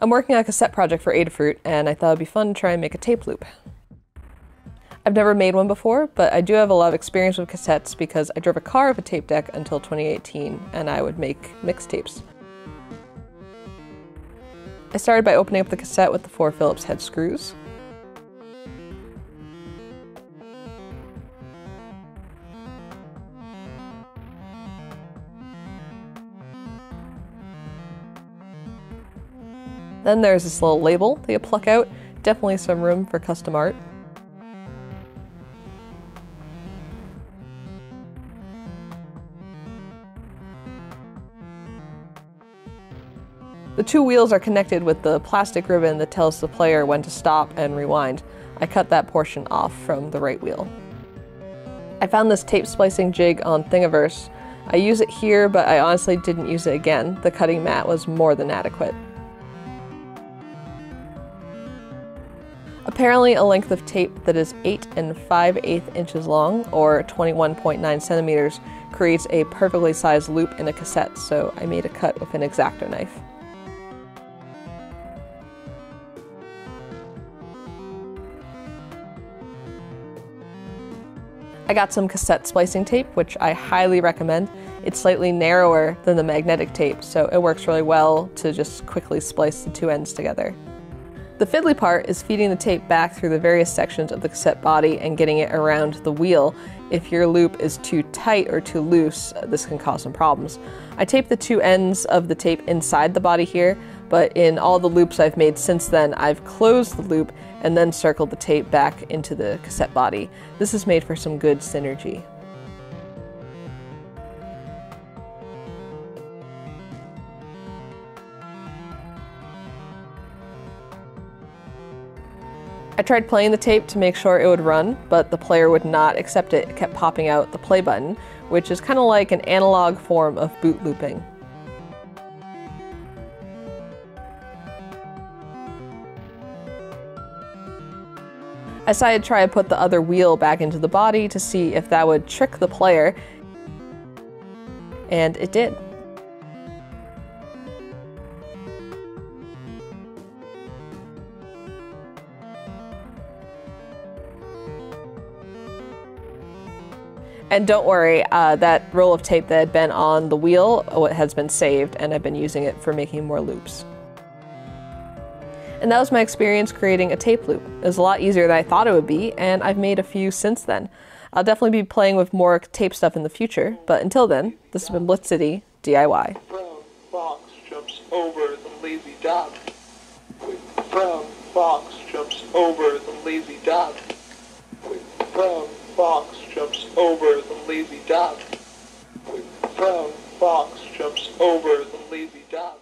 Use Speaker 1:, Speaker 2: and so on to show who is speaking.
Speaker 1: I'm working on a cassette project for Adafruit, and I thought it'd be fun to try and make a tape loop. I've never made one before, but I do have a lot of experience with cassettes because I drove a car with a tape deck until 2018, and I would make mixtapes. I started by opening up the cassette with the 4 Phillips head screws. Then there's this little label that you pluck out, definitely some room for custom art. The 2 wheels are connected with the plastic ribbon that tells the player when to stop and rewind. I cut that portion off from the right wheel. I found this tape splicing jig on Thingiverse. I use it here, but I honestly didn't use it again. The cutting mat was more than adequate. Apparently, a length of tape that is 8 5/8 inches long, or 21.9 centimeters, creates a perfectly sized loop in a cassette, so I made a cut with an X-Acto knife. I got some cassette splicing tape, which I highly recommend. It's slightly narrower than the magnetic tape, so it works really well to just quickly splice the 2 ends together. The fiddly part is feeding the tape back through the various sections of the cassette body and getting it around the wheel. If your loop is too tight or too loose, this can cause some problems. I taped the 2 ends of the tape inside the body here, but in all the loops I've made since then, I've closed the loop and then circled the tape back into the cassette body. This is made for some good synergy. I tried playing the tape to make sure it would run, but the player would not accept it. It kept popping out the play button, which is kind of like an analog form of boot looping. I decided to try to put the other wheel back into the body to see if that would trick the player, and it did. And don't worry, that roll of tape that had been on the wheel has been saved, and I've been using it for making more loops. And that was my experience creating a tape loop. It was a lot easier than I thought it would be, and I've made a few since then. I'll definitely be playing with more tape stuff in the future, but until then, this has been Blitz City DIY.
Speaker 2: Brown fox jumps over the lazy dog. Brown fox jumps over the lazy dog. Brown fox jumps over the lazy dog. Brown fox jumps over the lazy dog.